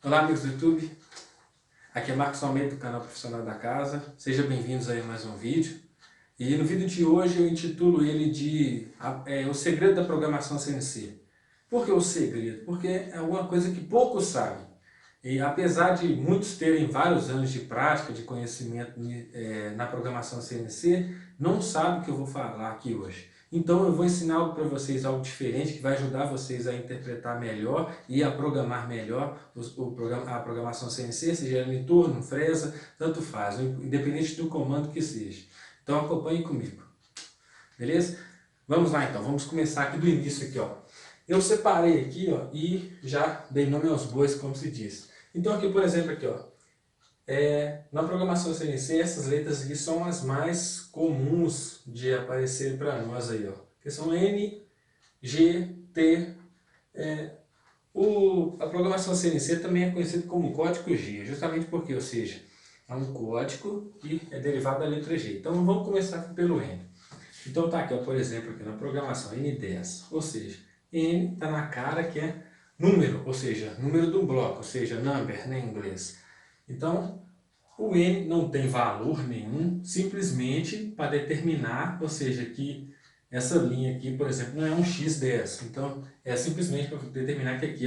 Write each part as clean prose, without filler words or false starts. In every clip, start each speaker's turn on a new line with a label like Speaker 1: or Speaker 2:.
Speaker 1: Olá, amigos do YouTube, aqui é Marcos Almeida do canal Profissional da Casa. Sejam bem-vindos a mais um vídeo. E no vídeo de hoje eu intitulo ele de O Segredo da Programação CNC. Por que o segredo? Porque é alguma coisa que poucos sabem. E apesar de muitos terem vários anos de prática, de conhecimento na programação CNC, não sabem o que eu vou falar aqui hoje. Então eu vou ensinar algo para vocês, algo diferente, que vai ajudar vocês a interpretar melhor e a programar melhor a programação CNC, seja em torno, fresa, tanto faz, independente do comando que seja. Então acompanhe comigo, beleza? Vamos lá então, vamos começar aqui do início aqui, ó. Eu separei aqui, ó, e já dei nome aos bois, como se diz. Então aqui, por exemplo, aqui, ó, na programação CNC, essas letras aqui são as mais comuns de aparecer para nós aí, ó. Que são N, G, T. A programação CNC também é conhecida como código G, justamente porque, ou seja, é um código que é derivado da letra G. Então vamos começar aqui pelo N. Então tá aqui, ó, por exemplo, aqui na programação N10, ou seja, N está na cara que é número, ou seja, número do bloco, ou seja, number, né, em inglês. Então, o N não tem valor nenhum, simplesmente para determinar, ou seja, que essa linha aqui, por exemplo, não é um X10. Então, é simplesmente para determinar que aqui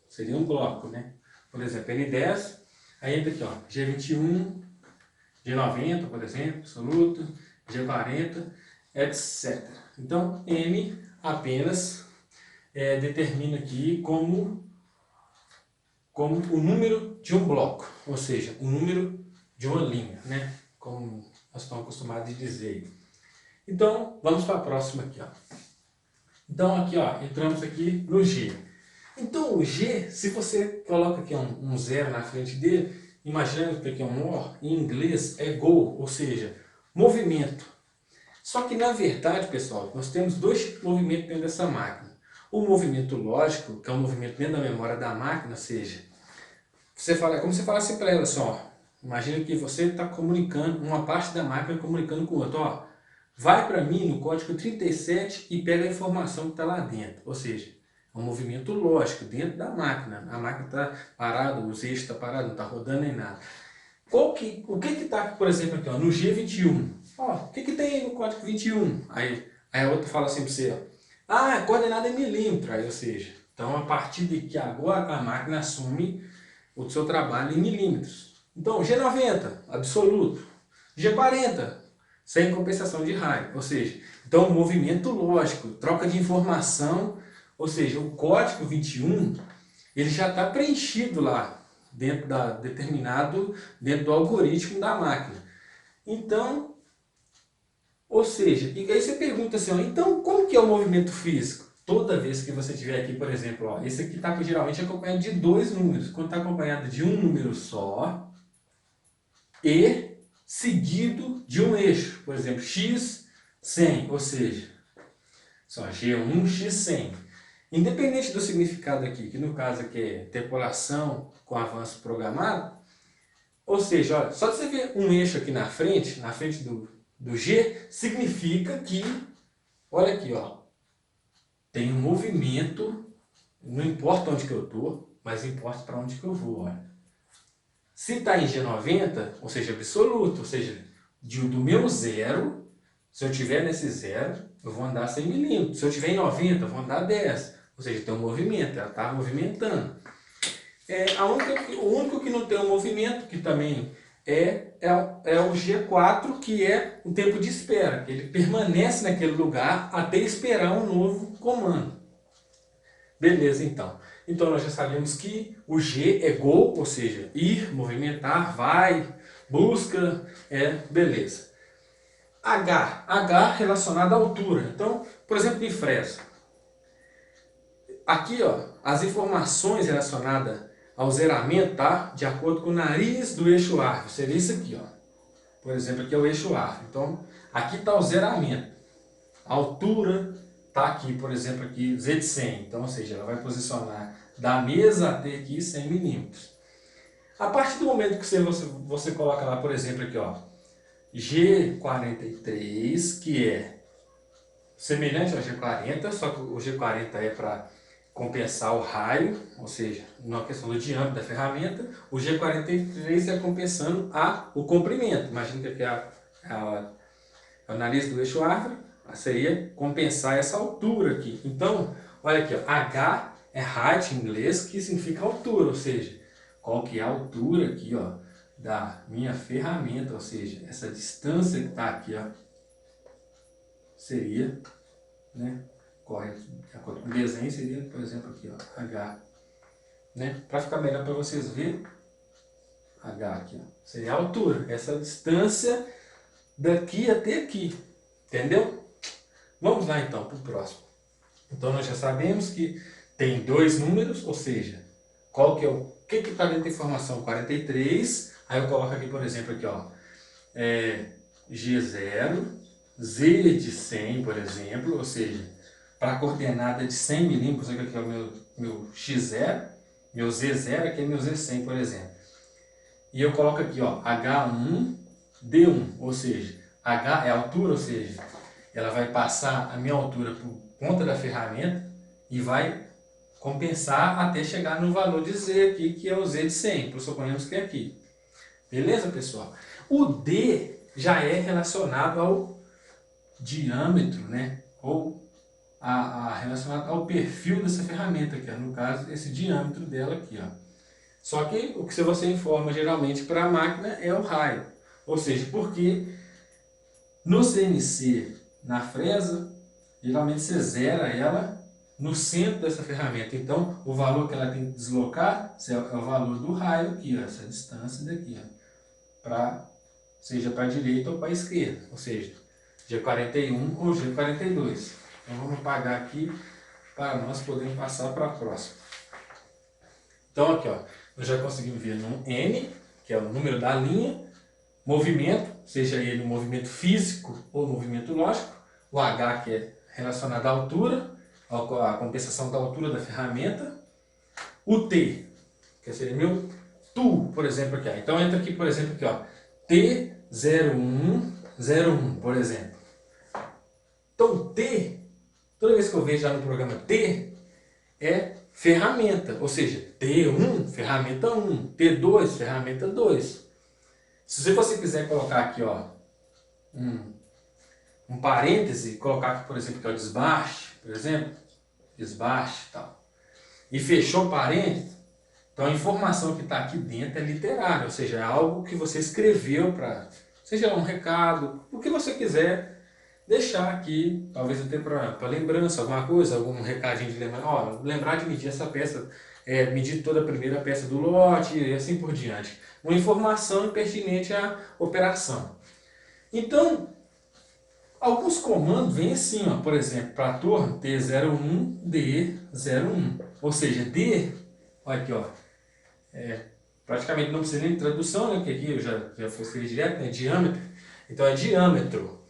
Speaker 1: seria um bloco, né? Por exemplo, N10, aí entra aqui, ó, G21, G90, por exemplo, absoluto, G40, etc. Então, N apenas determina aqui como o número de um bloco, ou seja, o número de uma linha, né? Como nós estamos acostumados a dizer. Então, vamos para a próxima aqui, ó. Então, aqui, ó, entramos aqui no G. Então, o G, se você coloca aqui um zero na frente dele, imaginando que aqui é um OR, em inglês é go, ou seja, movimento. Só que, na verdade, pessoal, nós temos dois movimentos dentro dessa máquina. O movimento lógico, que é um movimento dentro da memória da máquina, ou seja, é como se falasse para ela assim, ó, imagina que você está comunicando, uma parte da máquina comunicando com o outro, ó, vai para mim no código 37 e pega a informação que está lá dentro, ou seja, é um movimento lógico dentro da máquina, a máquina está parada, os eixos estão parados, não está rodando nem nada. O que está, por exemplo, aqui, ó, no G21? Ó, o que tem aí no código 21? Aí a outra fala assim para você, ó, a coordenada é milímetro, aí, ou seja, então a partir de que agora a máquina assume o seu trabalho em milímetros. Então, G90, absoluto. G40, sem compensação de raio. Ou seja, então movimento lógico, troca de informação, ou seja, o código 21, ele já está preenchido lá, dentro dentro do algoritmo da máquina. Então, ou seja, e aí você pergunta assim, ó, então como que é o movimento físico? Toda vez que você tiver aqui, por exemplo, ó, esse aqui está geralmente acompanhado de dois números. Quando está acompanhado de um número só e seguido de um eixo, por exemplo, x 100, ou seja, só G1, x 100. Independente do significado aqui, que no caso aqui é interpolação com avanço programado, ou seja, olha, só de você ver um eixo aqui na frente do G, significa que, olha aqui, ó, tem um movimento, não importa onde que eu estou, mas importa para onde que eu vou, olha. Se está em G90, ou seja, absoluto, ou seja, do meu zero, se eu estiver nesse zero, eu vou andar 100 milímetros. Se eu estiver em 90, eu vou andar 10. Ou seja, tem um movimento, ela está movimentando. O único que não tem um movimento, que também é o G4, que é o tempo de espera. Ele permanece naquele lugar até esperar um novo comando. Beleza, então. Então nós já sabemos que o G é go, ou seja, ir, movimentar, vai, busca, beleza. H relacionado à altura. Então, por exemplo, em fresa. Aqui, ó, as informações relacionadas ao zeramento, tá? De acordo com o nariz do eixo árvore. Seria isso aqui, ó. Por exemplo, aqui é o eixo árvore. Então, aqui está o zeramento. A altura está aqui, por exemplo, aqui Z de 100. Então, ou seja, ela vai posicionar da mesa até aqui 100 milímetros. A partir do momento que você coloca lá, por exemplo, aqui, ó, G43, que é semelhante ao G40, só que o G40 é para compensar o raio, ou seja, na questão do diâmetro da ferramenta. O G43 é compensando o comprimento. Imagina que aqui é o nariz do eixo árvore, seria compensar essa altura aqui. Então, olha aqui, ó, H é height em inglês, que significa altura, ou seja, qual que é a altura aqui, ó, da minha ferramenta, ou seja, essa distância que está aqui, ó, seria, né, correto, o desenho seria, por exemplo, aqui, ó, H, né, para ficar melhor para vocês verem, H aqui, ó, seria a altura, essa distância daqui até aqui, entendeu? Vamos lá então para o próximo. Então nós já sabemos que tem dois números, ou seja, qual que é o que está dentro da informação? 43, aí eu coloco aqui, por exemplo, aqui, ó, G0, Z de 100, por exemplo, ou seja, para a coordenada de 100 milímetros, aqui é o meu X0, meu Z0, aqui é meu Z100, por exemplo. E eu coloco aqui, ó, H1, D1, ou seja, H é a altura, ou seja, ela vai passar a minha altura por conta da ferramenta e vai compensar até chegar no valor de Z aqui, que é o Z de 100, suponhamos que é aqui. Beleza, pessoal? O D já é relacionado ao diâmetro, né? Ou relacionado ao perfil dessa ferramenta aqui, ó. No caso, esse diâmetro dela aqui, ó. Só que o que você informa geralmente para a máquina é o raio. Ou seja, porque no CNC, na fresa, geralmente você zera ela no centro dessa ferramenta. Então, o valor que ela tem que deslocar é o valor do raio aqui, ó, essa distância daqui, ó, seja para a direita ou para a esquerda, ou seja, G41 ou G42. Então, vamos apagar aqui para nós podermos passar para a próxima. Então, aqui, ó, nós já conseguimos ver no N, que é o número da linha, movimento, seja ele um movimento físico ou movimento lógico, o H, que é relacionado à altura, a compensação da altura da ferramenta, o T, que seria meu tool, por exemplo, aqui. Ó. Então entra aqui, por exemplo, aqui, ó, T0101, por exemplo. Então T, toda vez que eu vejo já no programa T, é ferramenta, ou seja, T1, ferramenta 1, T2, ferramenta 2. Se você quiser colocar aqui, ó, um parêntese, colocar aqui, por exemplo, que é o desbaste, por exemplo, desbaste e tal, e fechou parêntese, então a informação que está aqui dentro é literária, ou seja, é algo que você escreveu para, seja um recado, o que você quiser deixar aqui, talvez até para lembrança, alguma coisa, algum recadinho de lembrar, ó, lembrar de medir essa peça, medir toda a primeira peça do lote e assim por diante. Uma informação pertinente à operação. Então, alguns comandos vêm assim, ó, por exemplo, para torno T01, D01. Ou seja, D, olha aqui, ó, praticamente não precisa nem de tradução, né, que aqui eu já fui escrever direto, né, diâmetro. Então é diâmetro.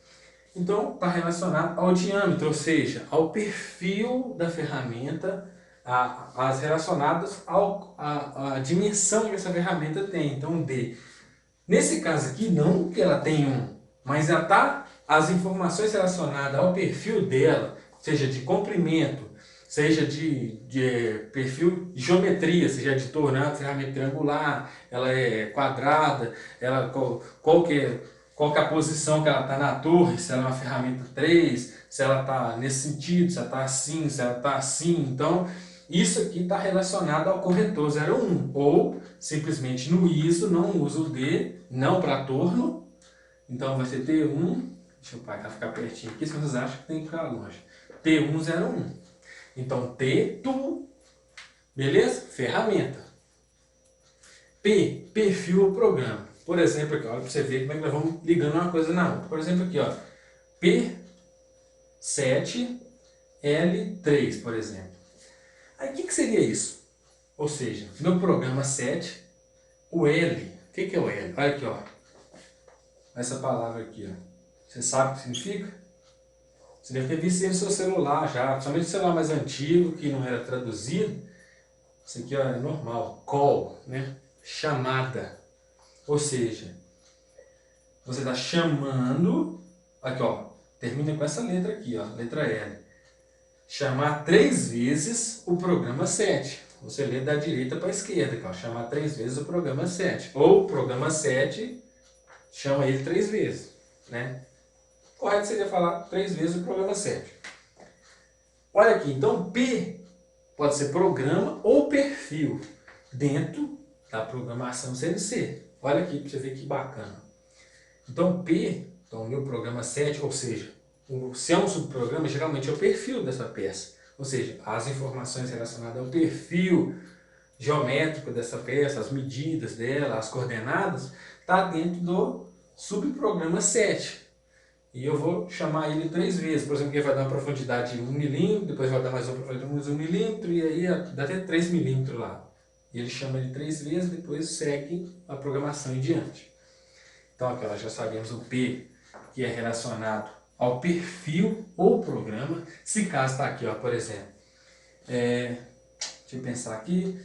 Speaker 1: Então está relacionado ao diâmetro, ou seja, ao perfil da ferramenta, as relacionadas à dimensão que essa ferramenta tem. Então D. Nesse caso aqui, não que ela tem mas já está as informações relacionadas ao perfil dela, seja de comprimento, seja de perfil de geometria, seja de tornado, ferramenta triangular, ela é quadrada, qual que é a posição que ela está na torre, se ela é uma ferramenta 3, se ela está nesse sentido, se ela está assim, se ela está assim. Então, isso aqui está relacionado ao corretor 01, ou simplesmente no ISO não usa o D, não para torno, então vai ser T1, deixa eu parar, ficar pertinho aqui, se vocês acham que tem que ficar longe, T101. Então T, tu, beleza? Ferramenta. P, perfil ou programa. Por exemplo, aqui, olha para você ver como é que nós vamos ligando uma coisa na outra. Por exemplo, aqui, ó, P7L3, por exemplo. Aí o que seria isso? Ou seja, meu programa 7, o L. O que é o L? Olha aqui, ó. Essa palavra aqui, ó. Você sabe o que significa? Você deve ter visto no seu celular já, principalmente o celular mais antigo, que não era traduzido. Isso aqui, ó, é normal. Call, né? Chamada. Ou seja, você está chamando, aqui, ó, termina com essa letra aqui, ó, letra L. chamar 3 vezes o programa 7. Você lê da direita para a esquerda, que, ó, chamar 3 vezes o programa 7. Ou o programa 7, chama ele 3 vezes, né? Correto seria falar 3 vezes o programa 7. Olha aqui, então P pode ser programa ou perfil dentro da programação CNC. Olha aqui para você ver que bacana. Então P, então o meu programa 7, ou seja, se é um subprograma, geralmente é o perfil dessa peça. Ou seja, as informações relacionadas ao perfil geométrico dessa peça, as medidas dela, as coordenadas, está dentro do subprograma 7. E eu vou chamar ele 3 vezes. Por exemplo, ele vai dar uma profundidade de 1 milímetro, depois vai dar mais uma profundidade de 1 milímetro, e aí dá até 3 milímetros lá. E ele chama ele 3 vezes, depois segue a programação em diante. Então aqui nós já sabemos o P, que é relacionado ao perfil ou programa. Se caso está aqui, ó, por exemplo, deixa eu pensar aqui,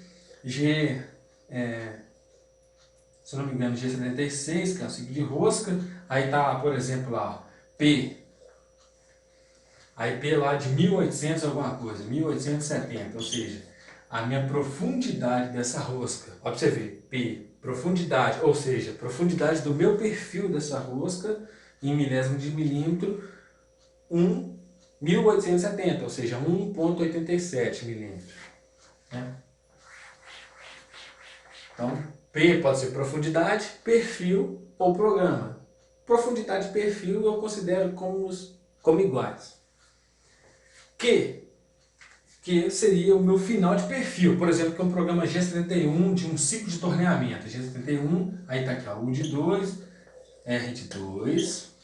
Speaker 1: se não me engano, G76, que é o ciclo de rosca. Aí tá, por exemplo, lá, ó, P. Aí P lá de 1800 alguma coisa, 1870, ou seja, a minha profundidade dessa rosca. Ó, pra você ver, P, profundidade, ou seja, profundidade do meu perfil dessa rosca em milésimo de milímetro, 1870, ou seja, 1,87 milímetros. Né? Então, P pode ser profundidade, perfil ou programa. Profundidade e perfil eu considero como iguais. Que seria o meu final de perfil. Por exemplo, que é um programa G71 de um ciclo de torneamento. G71, aí está aqui, ó, U de 2, R de 2,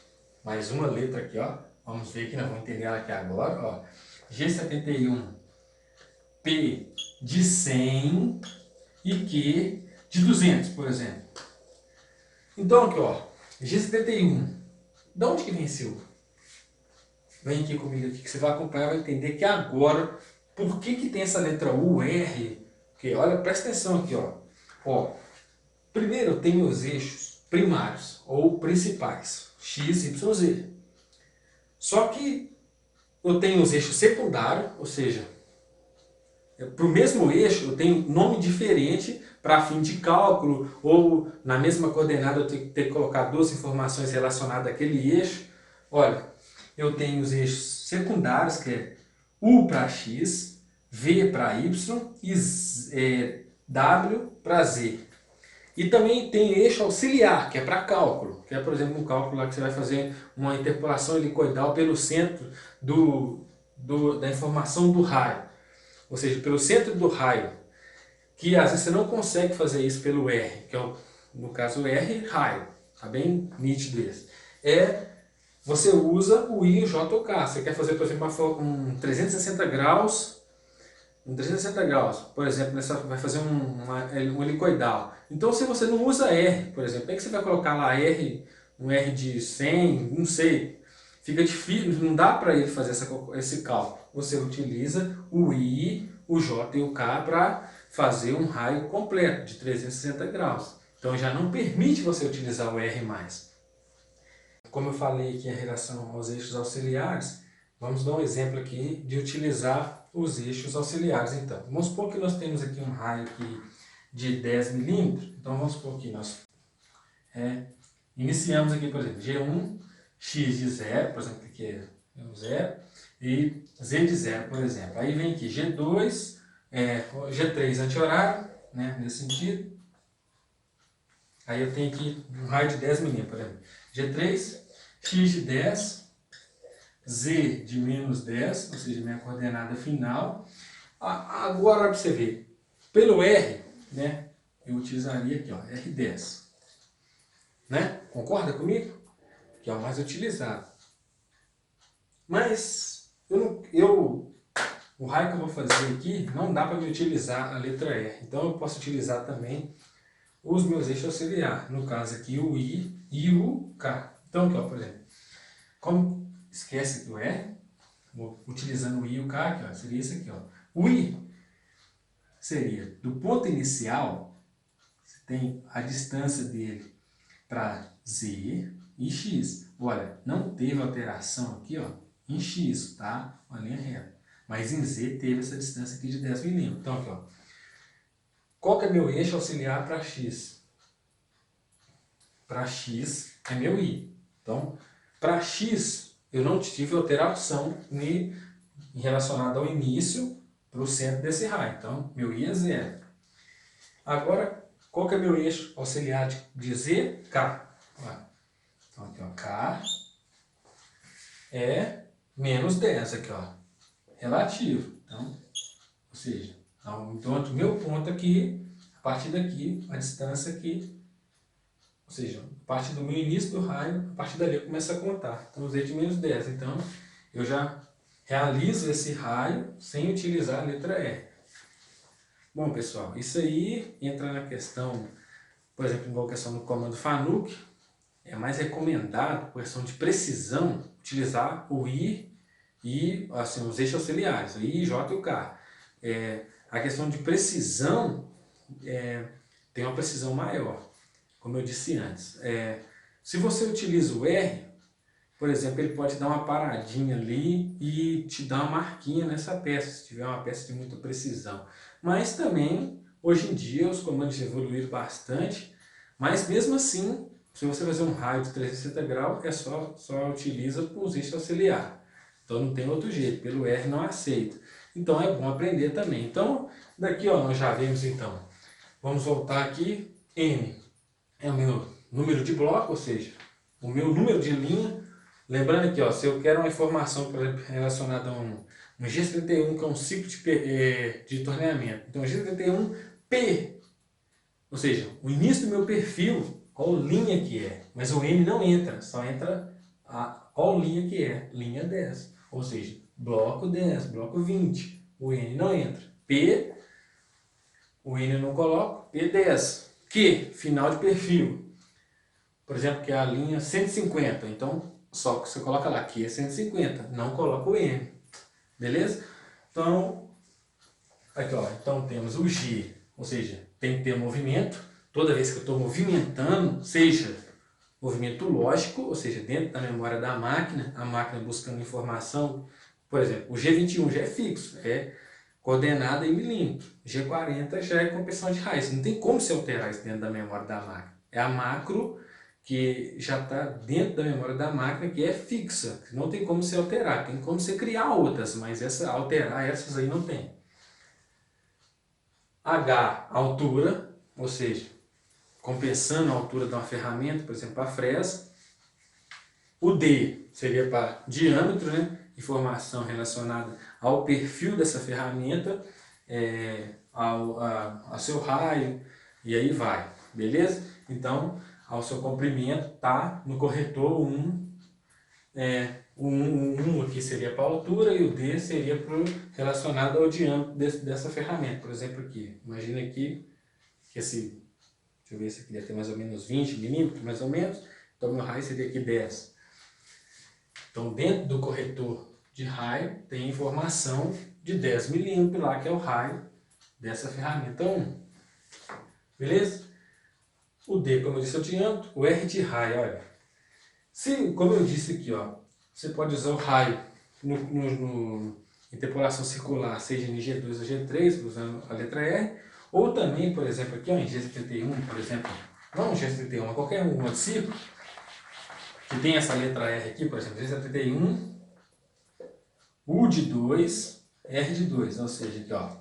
Speaker 1: mais uma letra aqui, ó. Vamos ver que nós vamos entender ela aqui agora, ó. G71, P de 100 e Q de 200, por exemplo. Então aqui, ó, G71, de onde que venceu? Vem aqui comigo aqui que você vai acompanhar, vai entender que agora, por que tem essa letra U, R? Porque, olha, presta atenção aqui, ó. Ó, primeiro eu tenho os eixos primários ou principais, X, Y, Z. Só que eu tenho os eixos secundários, ou seja, para o mesmo eixo eu tenho nome diferente para fim de cálculo, ou na mesma coordenada eu tenho que ter que colocar duas informações relacionadas àquele eixo. Olha, eu tenho os eixos secundários, que é U para X, V para Y e W para Z. E também tem eixo auxiliar, que é para cálculo, que é, por exemplo, um cálculo lá que você vai fazer uma interpolação helicoidal pelo centro da informação do raio. Ou seja, pelo centro do raio, que às vezes você não consegue fazer isso pelo R, que é, no caso, o R, raio. Tá bem nítido esse. Você usa o I, o J ou K. Você quer fazer, por exemplo, um 360 graus, por exemplo, vai fazer um helicoidal. Então, se você não usa R, por exemplo, é que você vai colocar lá R, um R de 100, não sei, fica difícil, não dá para ele fazer esse cálculo. Você utiliza o I, o J e o K para fazer um raio completo de 360 graus. Então, já não permite você utilizar o R+. Como eu falei aqui em relação aos eixos auxiliares, vamos dar um exemplo aqui de utilizar os eixos auxiliares. Então, vamos supor que nós temos aqui um raio aqui de 10 milímetros. Então, vamos supor que nós iniciamos aqui, por exemplo, G1, X de 0, por exemplo, aqui é 0, e Z de 0, por exemplo. Aí vem aqui G2, G3 anti-horário, né, nesse sentido. Aí eu tenho aqui um raio de 10 milímetros, por exemplo. G3, X de 10, Z de menos 10, ou seja, minha coordenada final. Agora, para você ver, pelo R, né, eu utilizaria aqui, ó, R10. Né? Concorda comigo? Que é o mais utilizado. Mas, o raio que eu vou fazer aqui, não dá para me utilizar a letra R. Então, eu posso utilizar também os meus eixos auxiliares. No caso aqui, o I e o K. Então, aqui, ó, por exemplo, como esquece aqui o R, utilizando o I e o K, aqui, ó, seria isso aqui. Ó. O I seria do ponto inicial, você tem a distância dele para Z e X. Olha, não teve alteração aqui, ó, em X, tá? Uma linha reta. mas em Z teve essa distância aqui de 10 milímetros. Então aqui, ó. Qual que é meu eixo auxiliar para X? Para X é meu I. Então, para X, eu não tive alteração relacionada ao início para o centro desse raio. Então, meu I é 0. Agora, qual que é meu eixo auxiliar de Z? K. Então, aqui, ó, K é menos 10 aqui, ó, relativo. Então, ou seja, então, o meu ponto aqui, a partir daqui, a distância aqui, ou seja, a partir do meu início do raio, a partir dali eu começo a contar. Então, eu usei de menos 10. Então, eu já realizo esse raio sem utilizar a letra R. Bom, pessoal, isso aí entra na questão, por exemplo, igual a questão do comando FANUC, é mais recomendado, por questão de precisão, utilizar o I e assim, os eixos auxiliares, o I, J e o K. A questão de precisão tem uma precisão maior, como eu disse antes. Se você utiliza o R, por exemplo, ele pode dar uma paradinha ali e te dar uma marquinha nessa peça, se tiver uma peça de muita precisão. Mas também, hoje em dia, os comandos evoluíram bastante, mas mesmo assim, se você fazer um raio de 360 graus, só utiliza os eixos auxiliares. Então não tem outro jeito, pelo R não aceita. Então é bom aprender também. Então, daqui ó, nós já vimos então. Vamos voltar aqui, N é o meu número de bloco, ou seja, o meu número de linha. Lembrando aqui, ó, se eu quero uma informação, por exemplo, relacionada a um GIS31, que é um ciclo de torneamento. Então, GIS31P, ou seja, o início do meu perfil, qual linha que é. Mas o N não entra, só entra qual linha que é, linha 10. Ou seja, bloco 10, bloco 20. O N não entra. P, o N eu não coloco, P10. Q, final de perfil. Por exemplo, que é a linha 150. Então, só que você coloca lá Q é 150, não coloca o N. Beleza? Então, aqui ó, então temos o G, ou seja, tem que ter movimento. Toda vez que eu estou movimentando, seja movimento lógico, ou seja, dentro da memória da máquina, a máquina buscando informação. Por exemplo, o G21 já é fixo, é coordenada em milímetro. G40 já é compressão de raios. Não tem como se alterar isso dentro da memória da máquina. É a macro que já está dentro da memória da máquina, que é fixa. Não tem como se alterar. Tem como você criar outras, mas alterar essas aí não tem. H, altura, ou seja, compensando a altura de uma ferramenta, por exemplo, a fresa. O D seria para diâmetro, né? Informação relacionada ao perfil dessa ferramenta, ao seu raio, e aí vai, beleza? Então, ao seu comprimento, tá no corretor 1, o 1 aqui seria para a altura e o D seria relacionado ao diâmetro dessa ferramenta. Por exemplo, aqui, imagina aqui que deixa eu ver, esse aqui deve ter mais ou menos 20 milímetros, mais ou menos, então meu raio seria aqui 10. Então, dentro do corretor de raio, tem informação de 10 milímetros lá, que é o raio dessa ferramenta 1. Beleza? O D, como eu disse, é o diâmetro. O R de raio, olha. Como eu disse aqui, ó, você pode usar o raio em interpolação circular, seja em G2 ou G3, usando a letra R. Ou também, por exemplo, aqui ó, em G31, por exemplo, não em G31, mas qualquer um outro ciclo, que tem essa letra R aqui, por exemplo, G31, U de 2, R de 2, ou seja, aqui ó.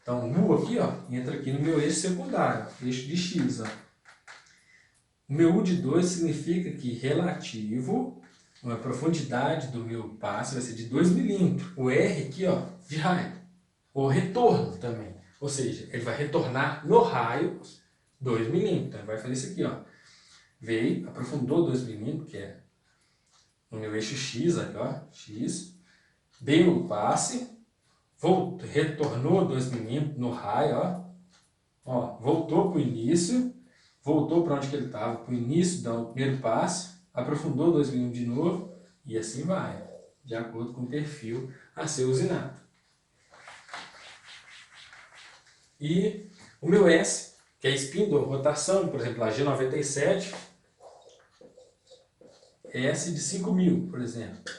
Speaker 1: Então, U aqui ó, entra aqui no meu eixo secundário, eixo de X, ó. O meu U de 2 significa que relativo, a profundidade do meu passe vai ser de 2 milímetros. O R aqui ó, de raio, o retorno também. Ou seja, ele vai retornar no raio 2 milímetros. Então, ele vai fazer isso aqui, ó. Veio, aprofundou 2 milímetros, que é no meu eixo X, aqui, ó, X. Deu o passe, retornou 2 milímetros no raio, ó. Voltou para o início, voltou para onde que ele estava, para o início do primeiro passe, aprofundou 2 milímetros de novo, e assim vai, de acordo com o perfil a ser usinado. E o meu S, que é spindle, rotação, por exemplo, a G97, S de 5.000, por exemplo.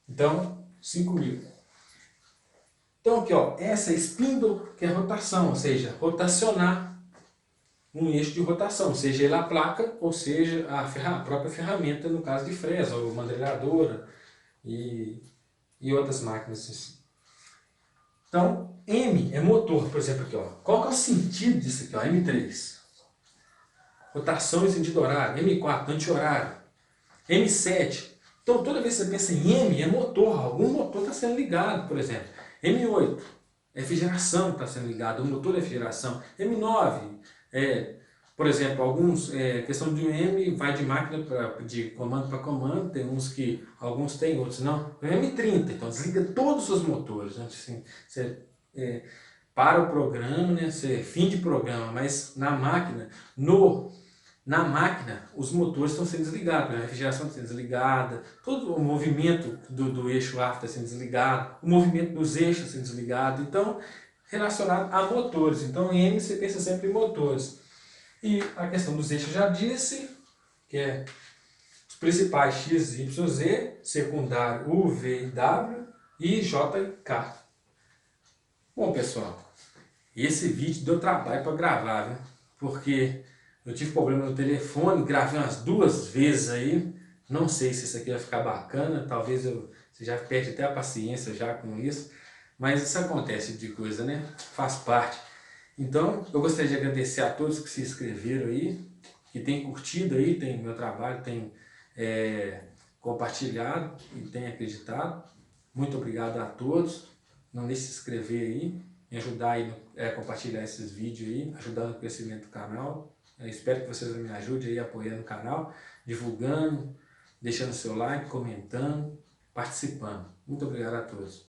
Speaker 1: Então, 5.000. Então aqui, ó, essa é spindle, que é rotação, ou seja, rotacionar um eixo de rotação, seja ele a placa, ou seja a própria ferramenta, no caso de fresa, ou mandelhadora e outras máquinas assim. Então, M é motor, por exemplo, aqui, ó. Qual que é o sentido disso aqui, ó? M3. Rotação em sentido horário. M4, anti-horário. M7. Então, toda vez que você pensa em M, é motor. Algum motor está sendo ligado, por exemplo. M8, é refrigeração que está sendo ligado. O motor é refrigeração. M9, por exemplo, questão de M vai de máquina de comando para comando. Tem uns que, alguns tem, outros não. M30, então desliga todos os motores. Né? Assim, você para o programa, né? Você fim de programa, mas na máquina, os motores estão sendo desligados, a refrigeração está sendo desligada, todo o movimento do eixo AF está sendo desligado, o movimento dos eixos está sendo desligado, então, relacionado a motores. Então, em M você pensa sempre em motores. E a questão dos eixos já disse, que é os principais X, Y, Z, secundário U, V, W e J e K. Bom, pessoal, esse vídeo deu trabalho para gravar, viu? Porque eu tive problema no telefone, gravei umas 2 vezes aí. Não sei se isso aqui vai ficar bacana, talvez você já perde até a paciência já com isso. Mas isso acontece de coisa, né? Faz parte. Então, eu gostaria de agradecer a todos que se inscreveram aí, que têm curtido aí, tem meu trabalho, tem compartilhado e tem acreditado. Muito obrigado a todos. Não deixe de se inscrever aí, me ajudar aí a compartilhar esses vídeos aí, ajudando no crescimento do canal. Eu espero que vocês me ajudem aí apoiando o canal, divulgando, deixando seu like, comentando, participando. Muito obrigado a todos.